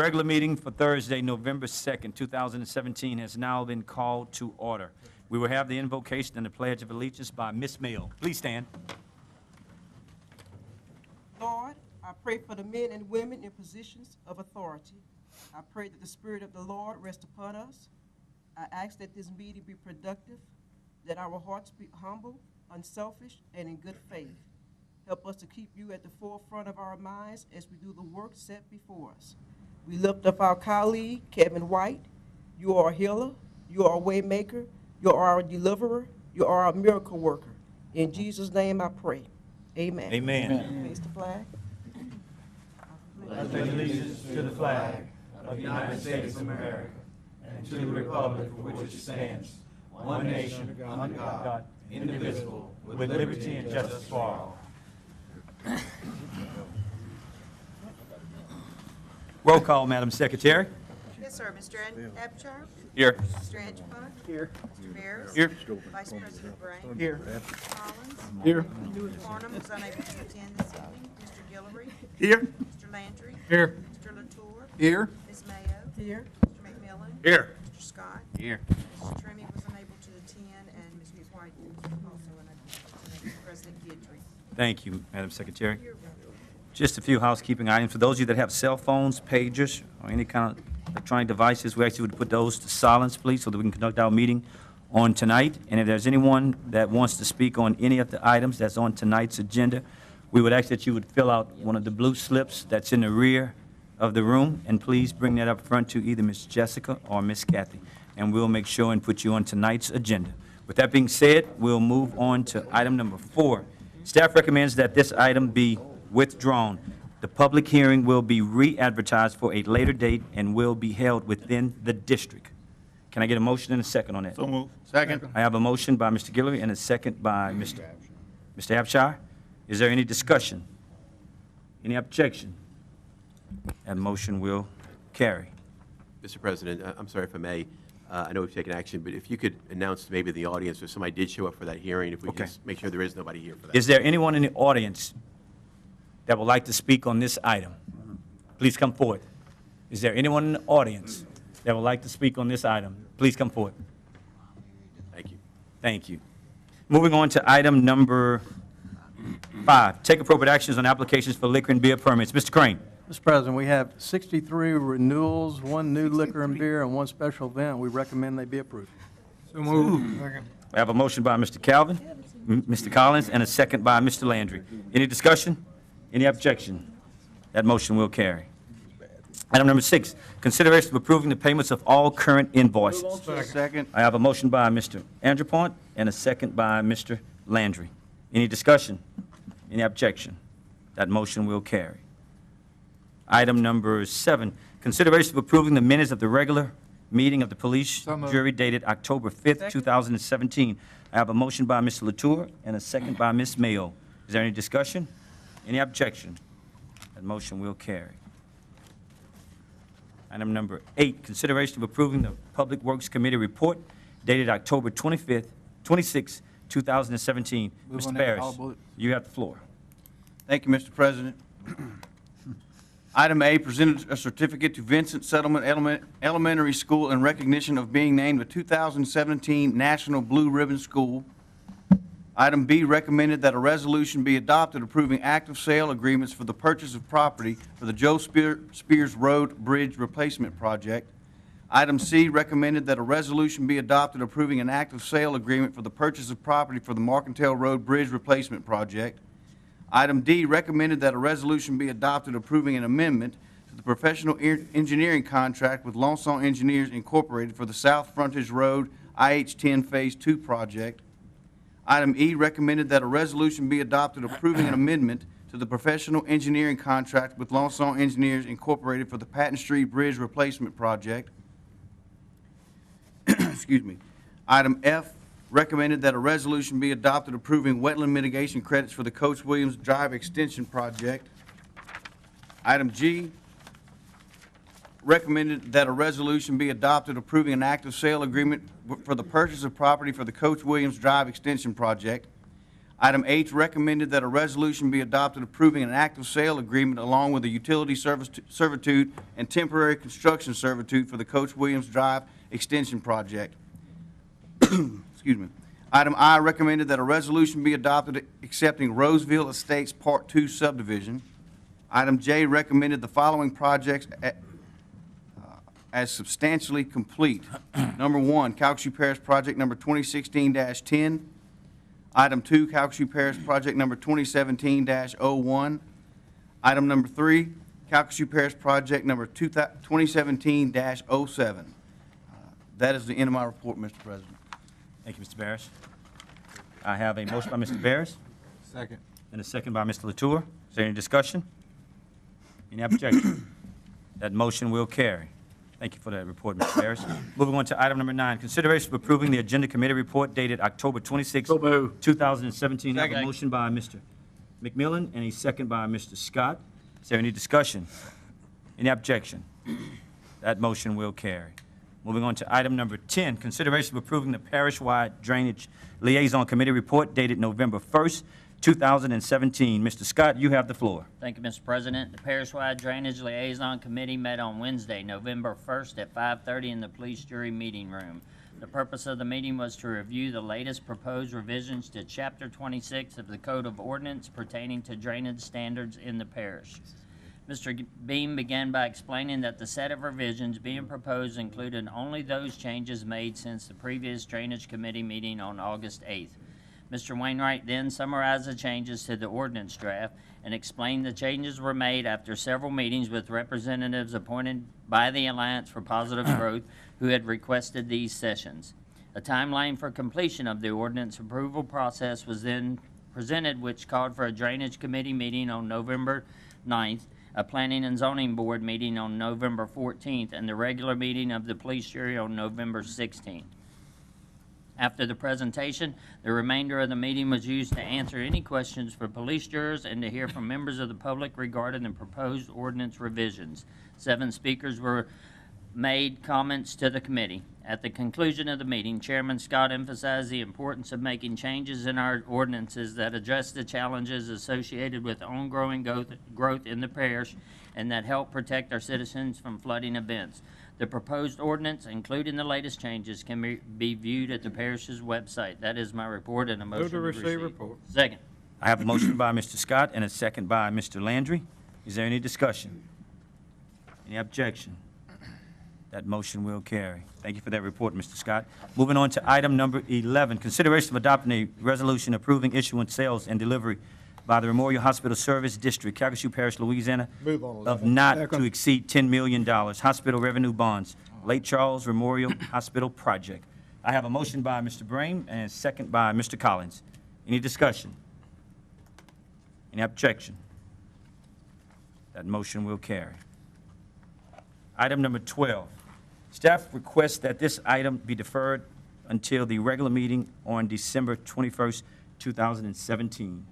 regular meeting for Thursday, November 2nd, 2017 has now been called to order. We will have the invocation and the Pledge of Allegiance by Ms. Mayo. Please stand. Lord, I pray for the men and women in positions of authority. I pray that the Spirit of the Lord rest upon us. I ask that this meeting be productive, that our hearts be humble, unselfish, and in good faith. Help us to keep you at the forefront of our minds as we do the work set before us. We lift up our colleague, Kevin White. You are a healer. You are a way maker. You are a deliverer. You are a miracle worker. In Jesus' name I pray. Amen. Amen. Face the flag. I pledge allegiance to the flag of the United States of America and to the republic for which it stands, one nation, under God, indivisible, with liberty and justice for all. Roll call, Madam Secretary. Yes, sir. Mr. Abshire? Here. Mr. Andrepont? Here. Mr. Bares? Here. Vice President Brain? Here. Mr. Collins? Here. Mr. Farnham was unable to attend this evening. Mr. Guillory? Here. Mr. Landry? Here. Mr. Latour? Here. Ms. Mayo? Here. Mr. McMillan? Here. Mr. Scott? Here. Mr. Treme was unable to attend, and Ms. White was also unable to attend. President Guillory? Thank you, Madam Secretary. You're welcome. Just a few housekeeping items. For those of you that have cell phones, pagers, or any kind of electronic devices, we actually would put those to silence, please, so that we can conduct our meeting on tonight. And if there's anyone that wants to speak on any of the items that's on tonight's agenda, we would ask that you would fill out one of the blue slips that's in the rear of the room, and please bring that up front to either Ms. Jessica or Ms. Kathy, and we'll make sure and put you on tonight's agenda. With that being said, we'll move on to item number 4. Staff recommends that this item be withdrawn. The public hearing will be re-advertised for a later date and will be held within the district. Can I get a motion and a second on that? So moved. Second. I have a motion by Mr. Guillory and a second by Mr. Abshire. Is there any discussion? Any objection? That motion will carry. Mr. President, I'm sorry if I may. I know we've taken action, but if you could announce to maybe the audience if somebody did show up for that hearing, if we could just make sure there is nobody here for that. Is there anyone in the audience that would like to speak on this item? Please come forward. Is there anyone in the audience that would like to speak on this item? Please come forward. Thank you. Thank you. Moving on to item number 5, take appropriate actions on applications for liquor and beer permits. Mr. Crane. Mr. President, we have 63 renewals, 1 new liquor and beer, and 1 special event. We recommend they be approved. So moved. Second. I have a motion by Mr. Calvin, Mr. Collins, and a second by Mr. Landry. Any discussion? Any objection? That motion will carry. Item number 6, consideration of approving the payments of all current invoices. Second. I have a motion by Mr. Andrepont and a second by Mr. Landry. Any discussion? Any objection? That motion will carry. Item number 7, consideration of approving the minutes of the regular meeting of the police jury dated October 5th, 2017. I have a motion by Mr. Latour and a second by Ms. Mayo. Is there any discussion? Any objection? That motion will carry. Item number 8, consideration of approving the Public Works Committee report dated October 26, 2017. Move on Mr. that, Bares, all bullet. you have the floor. Thank you, Mr. President. Item A, presented a certificate to Vincent Settlement Elementary School in recognition of being named the 2017 National Blue Ribbon School. Item B, recommended that a resolution be adopted approving active sale agreements for the purchase of property for the Joe Spears Road Bridge Replacement Project. Item C, recommended that a resolution be adopted approving an active sale agreement for the purchase of property for the Marcantel Road Bridge Replacement Project. Item D, recommended that a resolution be adopted approving an amendment to the professional engineering contract with Lonson Engineers Incorporated for the South Frontage Road IH-10 Phase 2 project. Item E, recommended that a resolution be adopted approving an amendment to the professional engineering contract with Lonson Engineers Incorporated for the Patton Street Bridge Replacement project. Excuse me. Item F, recommended that a resolution be adopted approving wetland mitigation credits for the Coach Williams Drive Extension project. Item G, recommended that a resolution be adopted approving an active sale agreement for the purchase of property for the Coach Williams Drive Extension project. Item H, recommended that a resolution be adopted approving an active sale agreement along with a utility servitude and temporary construction servitude for the Coach Williams Drive Extension Project. Excuse me. Item I, recommended that a resolution be adopted accepting Roseville Estates Part 2 subdivision. Item J, recommended the following projects as substantially complete. Number 1, Calcasieu Parish Project Number 2016-10. Item 2, Calcasieu Parish Project Number 2017-01. Item number 3, Calcasieu Parish Project Number 2017-07. That is the end of my report, Mr. President. Thank you, Mr. Bares. I have a motion by Mr. Bares Second. and a second by Mr. Latour. Is there any discussion? Any objection? That motion will carry. Thank you for that report, Mr. Bares. Moving on to item number 9, consideration of approving the agenda committee report dated October 26, 2017. I have a motion by Mr. McMillan and a second by Mr. Scott. Is there any discussion? Any objection? That motion will carry. Moving on to item number 10, consideration of approving the parish-wide drainage liaison committee report dated November 1st, 2017. Mr. Scott, you have the floor. Thank you, Mr. President. The Parish-wide Drainage Liaison Committee met on Wednesday, November 1st at 5:30 in the Police Jury Meeting Room. The purpose of the meeting was to review the latest proposed revisions to Chapter 26 of the Code of Ordinance pertaining to drainage standards in the parish. Mr. Beam began by explaining that the set of revisions being proposed included only those changes made since the previous Drainage Committee meeting on August 8th. Mr. Wainwright then summarized the changes to the ordinance draft and explained the changes were made after several meetings with representatives appointed by the Alliance for Positive Growth who had requested these sessions. A timeline for completion of the ordinance approval process was then presented, which called for a Drainage Committee meeting on November 9th, a Planning and Zoning Board meeting on November 14th, and the regular meeting of the Police Jury on November 16th. After the presentation, the remainder of the meeting was used to answer any questions for police jurors and to hear from members of the public regarding the proposed ordinance revisions. 7 speakers made comments to the committee. At the conclusion of the meeting, Chairman Scott emphasized the importance of making changes in our ordinances that address the challenges associated with ongoing growth in the parish and that help protect our citizens from flooding events. The proposed ordinance, including the latest changes, can be viewed at the parish's website. That is my report and a motion to receive. Report. Second. I have a motion by Mr. Scott and a second by Mr. Landry. Is there any discussion? Any objection? That motion will carry. Thank you for that report, Mr. Scott. Moving on to item number 11, consideration of adopting a resolution approving issuance, sales, and delivery by the Memorial Hospital Service District, Calcasieu Parish, Louisiana, of not to exceed $10 million, hospital revenue bonds, Lake Charles Memorial Hospital Project. I have a motion by Mr. Brame and a second by Mr. Collins. Any discussion? Any objection? That motion will carry. Item number 12. Staff requests that this item be deferred until the regular meeting on December 21st, 2017.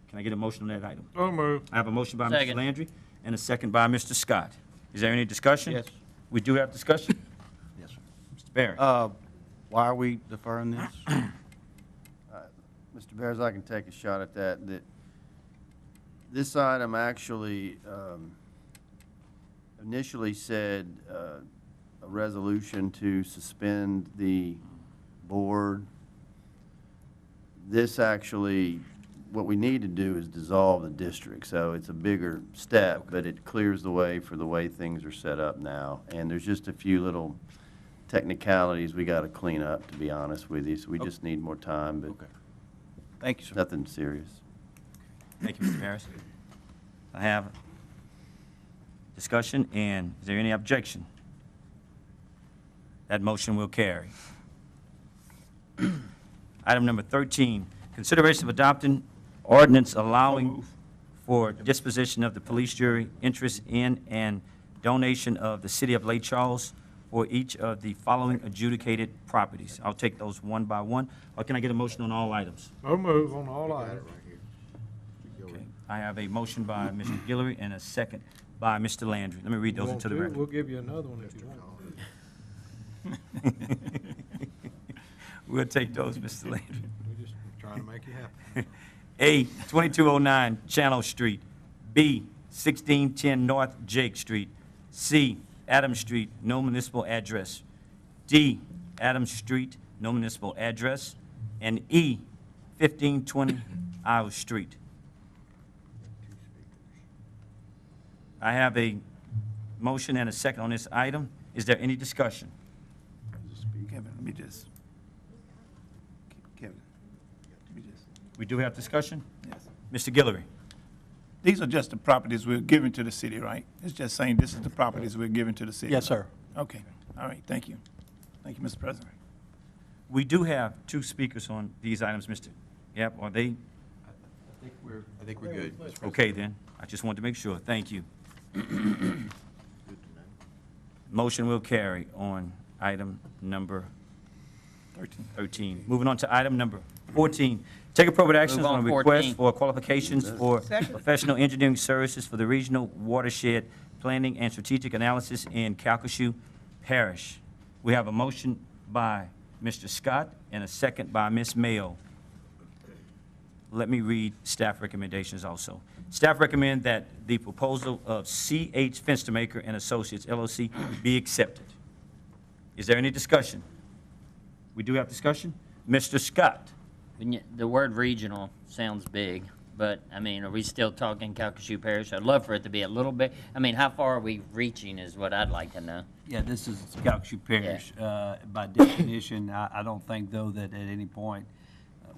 Can I get a motion on that item? So moved. I have a motion by Mr. Second. Landry and a second by Mr. Scott. Is there any discussion? Yes. We do have discussion? Yes, sir. Mr. Barrett? Why are we deferring this? Mr. Bares, I can take a shot at that. This item actually initially said a resolution to suspend the board. This actually, what we need to do is dissolve the district, so it's a bigger step, but it clears the way for the way things are set up now. And there's just a few little technicalities we got to clean up, to be honest with you, so we just need more time, but Okay. Thank you, sir. nothing serious. Thank you, Mr. Harris. I have discussion, and is there any objection? That motion will carry. Item number 13, consideration of adopting ordinance allowing for disposition of the police jury interest in and donation of the city of Lake Charles for each of the following adjudicated properties. I'll take those one by one, or can I get a motion on all items? So moved on all items. Okay. I have a motion by Mr. Guillory and a second by Mr. Landry. Let me read those into the record. We'll give you another one if you want. We'll take those, Mr. Landry. We just try Trying to make you happy. A, 2209 Channel Street. B, 1610 North Jake Street. C, Adams Street, no municipal address. D, Adams Street, no municipal address. And E, 1520 Iowa Street. I have a motion and a second on this item. Is there any discussion? Kevin, let me just. Kevin, let me just. We do have discussion? Yes. Mr. Guillory? These are just the properties we're giving to the city, right? It's just saying this is the properties we're giving to the city. Yes, sir. Okay, all right, thank you. Thank you, Mr. President. We do have two speakers on these items, Mr. Yep, are they? I think we're good. Mr. President. Okay, then. I just wanted to make sure. Thank you. Motion will carry on item number 13. Moving on to item number 14. Take appropriate actions Move on, on a request 14. for qualifications for professional engineering services for the regional watershed planning and strategic analysis in Calcasieu Parish. We have a motion by Mr. Scott and a second by Ms. Mayo. Let me read staff recommendations also. Staff recommend that the proposal of C.H. Fenstermaker and Associates LLC be accepted. Is there any discussion? We do have discussion? Mr. Scott? The word regional sounds big, but, I mean, are we still talking Calcasieu Parish? I'd love for it to be a little bit, I mean, how far are we reaching is what I'd like to know. Yeah, this is Calcasieu Parish. By definition, I don't think, though, that at any point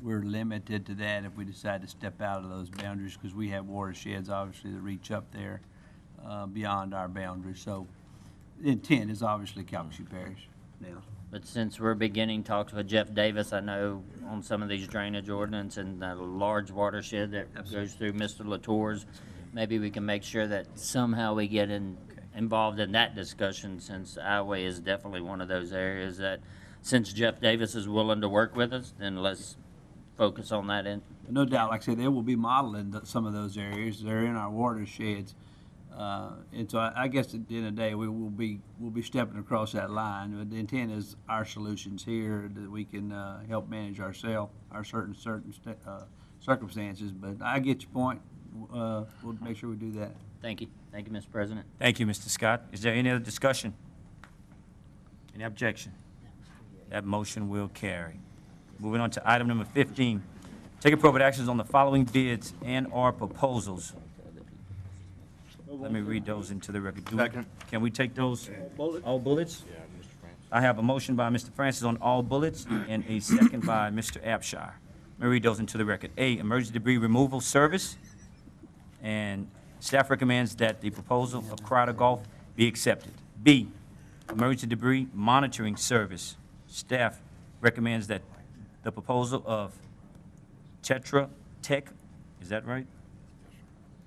we're limited to that if we decide to step out of those boundaries, because we have watersheds, obviously, that reach up there beyond our boundaries. So the intent is obviously Calcasieu Parish now. But since we're beginning talks with Jeff Davis, I know on some of these drainage ordinance and the large watershed that goes through Mr. Latour's, maybe we can make sure that somehow we get involved in that discussion, since Iowa is definitely one of those areas that, since Jeff Davis is willing to work with us, then let's focus on that end. No doubt, like I said, they will be modeled in some of those areas. They're in our watersheds. And so I guess at the end of the day, we'll be stepping across that line. But the intent is our solutions here that we can help manage ourselves, our certain circumstances. But I get your point. We'll make sure we do that. Thank you. Thank you, Mr. President. Thank you, Mr. Scott. Is there any other discussion? Any objection? That motion will carry. Moving on to item number 15. Take appropriate actions on the following bids and/or proposals. Let me read those into the record. Can we take those, all bullets? I have a motion by Mr. Francis on all bullets and a second by Mr. Abshire. Let me read those into the record. A, emergency debris removal service. And staff recommends that the proposal of Crowder Golf be accepted. B, emergency debris monitoring service. Staff recommends that the proposal of Tetra Tech, is that right?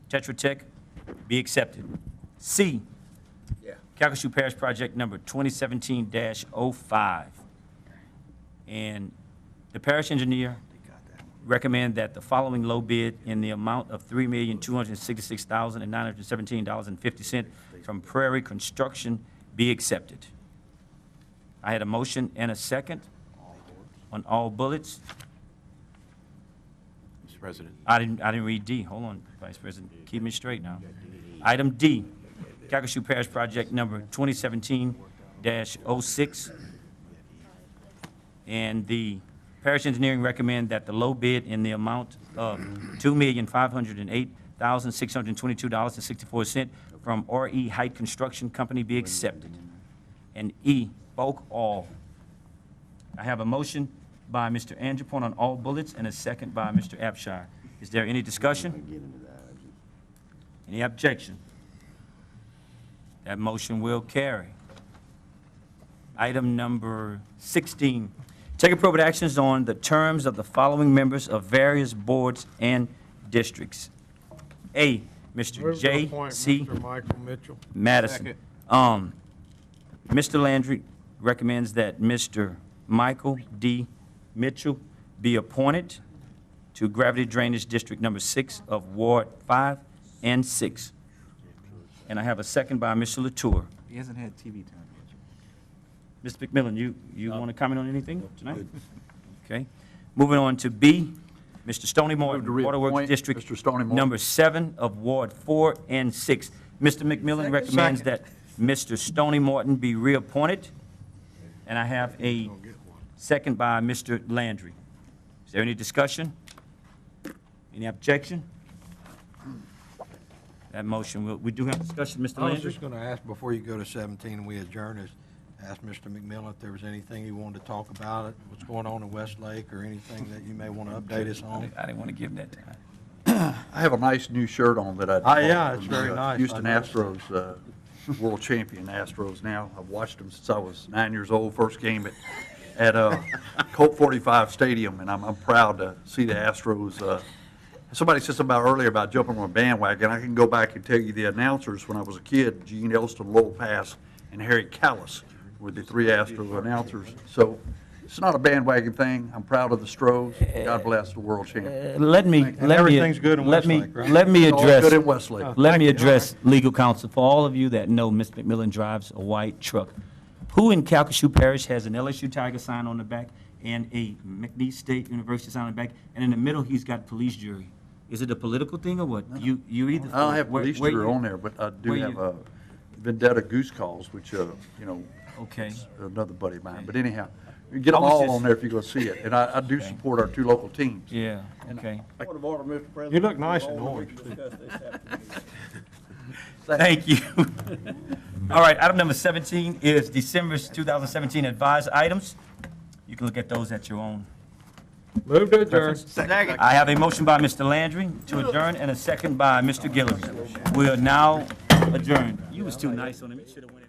Tetra Tech be accepted. C, Calcasieu Parish Project number 2017-05. And the parish engineer recommend that the following low bid in the amount of $3,266,917.50 from Prairie Construction be accepted. I had a motion and a second on all bullets. Mr. President. I didn't read D. Hold on, Vice President. Keep me straight now. Item D, Calcasieu Parish Project number 2017-06. And the parish engineering recommend that the low bid in the amount of $2,508,622.64 from RE Height Construction Company be accepted. And E, bulk all. I have a motion by Mr. Andrepont on all bullets and a second by Mr. Abshire. Is there any discussion? Any objection? That motion will carry. Item number 16. Take appropriate actions on the terms of the following members of various boards and districts. A, Mr. J.C. Mr. Michael Mitchell. Madison. Mr. Landry recommends that Mr. Michael D. Mitchell be appointed to Gravity Drainage District Number 6 of Ward 5 and 6. And I have a second by Mr. Latour. He hasn't had TV time yet. Mr. McMillan, you want to comment on anything tonight? Okay. Moving on to B, Mr. Stoney Move Morton, to Waterworks reappoint District Mr. Stoney Morton. number 7 of Ward 4 and 6. Mr. McMillan recommends that Mr. Stoney Morton be reappointed, and I have a second by Mr. Landry. Is there any discussion? Any objection? That motion, we do have discussion, Mr. I was Landry? just going to ask, before you go to 17 and we adjourn, ask Mr. McMillan if there was anything he wanted to talk about, what's going on in Westlake, or anything that you may want to update us on. I didn't want to give him that time. I have a nice new shirt on that I yeah, bought it's from very the nice. Houston I noticed Astros, world champion Astros now. I've watched them since I was 9 years old, first game at Colt 45 Stadium, and I'm proud to see the Astros. Somebody said something earlier about jumping on a bandwagon. I can go back and tell you the announcers when I was a kid, Gene Elston, Lowell Pass, and Harry Callis were the 3 Astro announcers. So it's not a bandwagon thing. I'm proud of the Stros. God bless the world champion. Everything's good in Westlake, right? Let me All address. good in Westlake. Let me address legal counsel. For all of you that know, Mr. McMillan drives a white truck. Who in Calcasieu Parish has an LSU Tiger sign on the back and a McNeese State University sign on the back, and in the middle he's got police jury? Is it a political thing or what? You either. I don't have where- police where jury you- on there, but I do where have you- a vendetta goose calls, which, Okay. another buddy of mine. But anyhow, you get I them was all just- on there if you go see it. And I do support our 2 local teams. Yeah, okay. Point of order, Mr. President. You look nice in orange. Thank you. All right, item number 17 is December 2017 advised items. You can look at those at your own. Move to adjourn. preference. I have a motion by Mr. Landry to adjourn and a second by Mr. Guillory. We are now adjourned. You was too nice on him. You should have went in.